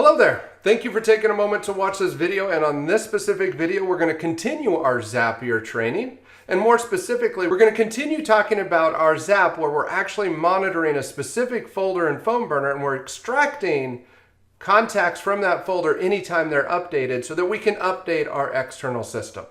Hello there. Thank you for taking a moment to watch this video, and on this specific video we're going to continue our Zapier training, and more specifically we're going to continue talking about our Zap where we're actually monitoring a specific folder in PhoneBurner and we're extracting contacts from that folder anytime they're updated so that we can update our external system.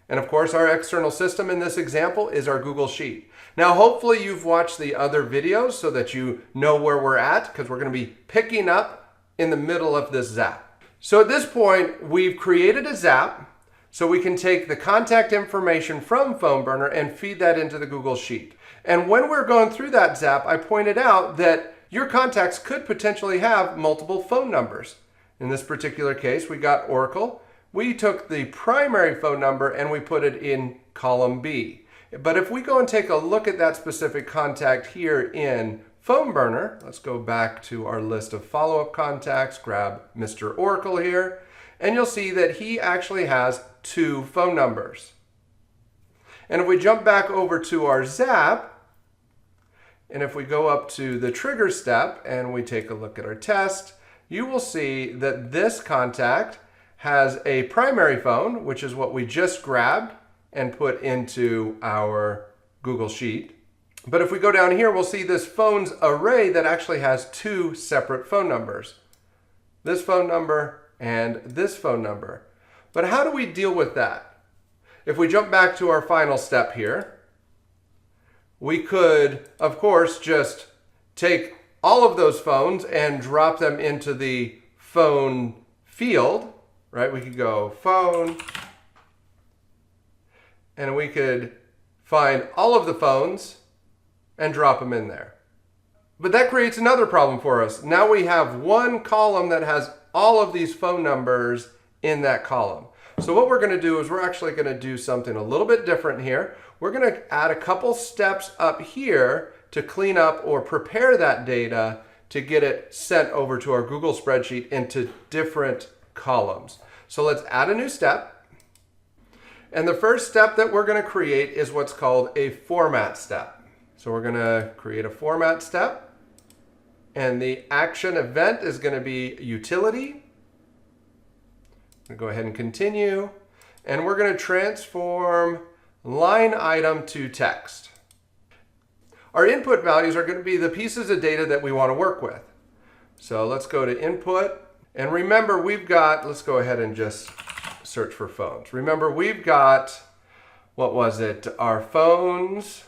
And of course our external system in this example is our Google Sheet. Now hopefully you've watched the other videos so that you know where we're at, because we're going to be picking up in the middle of this Zap. So at this point we've created a Zap so we can take the contact information from PhoneBurner and feed that into the Google Sheet. And when we're going through that Zap, I pointed out that your contacts could potentially have multiple phone numbers. In this particular case we got Oracle. We took the primary phone number and we put it in column B. But if we go and take a look at that specific contact here in PhoneBurner, let's go back to our list of follow-up contacts, grab Mr. Oracle here, and you'll see that he actually has 2 phone numbers. And if we jump back over to our Zap, and if we go up to the trigger step and we take a look at our test, you will see that this contact has a primary phone, which is what we just grabbed and put into our Google Sheet. But if we go down here, we'll see this phones array that actually has 2 separate phone numbers. This phone number and this phone number. But how do we deal with that? If we jump back to our final step here, we could, of course, just take all of those phones and drop them into the phone field, right? We could go phone, and we could find all of the phones and drop them in there. But that creates another problem for us. Now we have one column that has all of these phone numbers in that column. So what we're going to do is we're actually going to do something a little bit different here. We're going to add a couple steps up here to clean up or prepare that data to get it sent over to our Google spreadsheet into different columns. So let's add a new step. And the first step that we're going to create is what's called a format step. So we're going to create a format step, and the action event is going to be utility. I'm going to go ahead and continue, and we're going to transform line item to text. Our input values are going to be the pieces of data that we want to work with. So let's go to input, and remember we've got, let's go ahead and just search for phones. Remember we've got, what was it, our phones.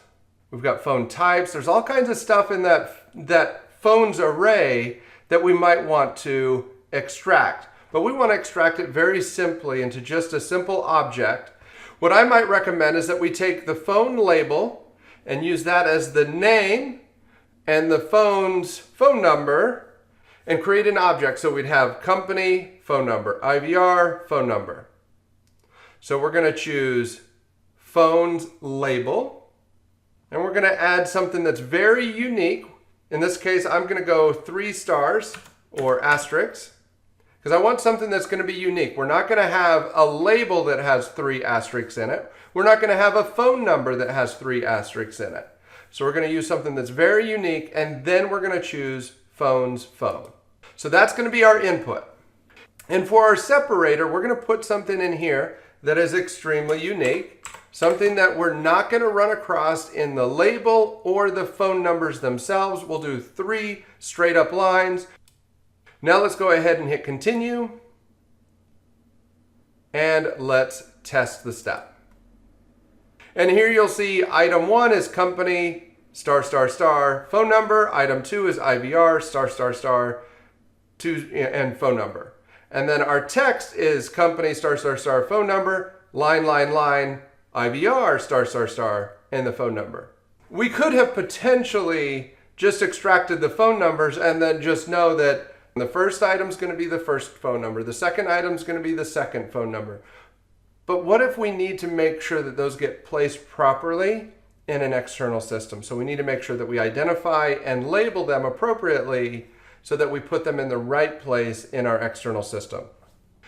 We've got phone types. There's all kinds of stuff in that phones array that we might want to extract. But we want to extract it very simply into just a simple object. What I might recommend is that we take the phone label and use that as the name and the phone's phone number and create an object. So we'd have company, phone number, IVR, phone number. So we're going to choose phones label. And we're going to add something that's very unique. In this case, I'm going to go 3 stars or asterisks because I want something that's going to be unique. We're not going to have a label that has 3 asterisks in it. We're not going to have a phone number that has 3 asterisks in it. So we're going to use something that's very unique, and then we're going to choose phone's phone. So that's going to be our input. And for our separator, we're going to put something in here that is extremely unique. Something that we're not going to run across in the label or the phone numbers themselves. We'll do 3 straight up lines. Now let's go ahead and hit continue. And let's test the step. And here you'll see item 1 is company, star, star, star, phone number. Item 2 is IVR, star, star, star, 2, and phone number. And then our text is company, star, star, star, phone number, line, line, line, IVR, star, star, star, and the phone number. We could have potentially just extracted the phone numbers and then just know that the first item is going to be the first phone number. The second item is going to be the second phone number. But what if we need to make sure that those get placed properly in an external system? So we need to make sure that we identify and label them appropriately so that we put them in the right place in our external system.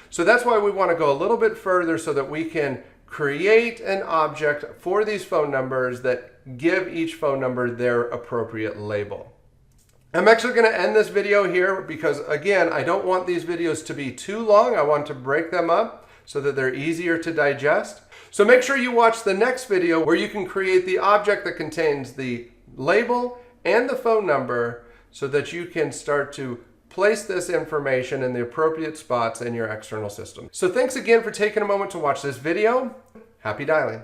So that's why we want to go a little bit further so that we can create an object for these phone numbers that give each phone number their appropriate label. I'm actually going to end this video here because, again, I don't want these videos to be too long. I want to break them up so that they're easier to digest. So make sure you watch the next video where you can create the object that contains the label and the phone number so that you can start to place this information in the appropriate spots in your external system. So thanks again for taking a moment to watch this video. Happy dialing.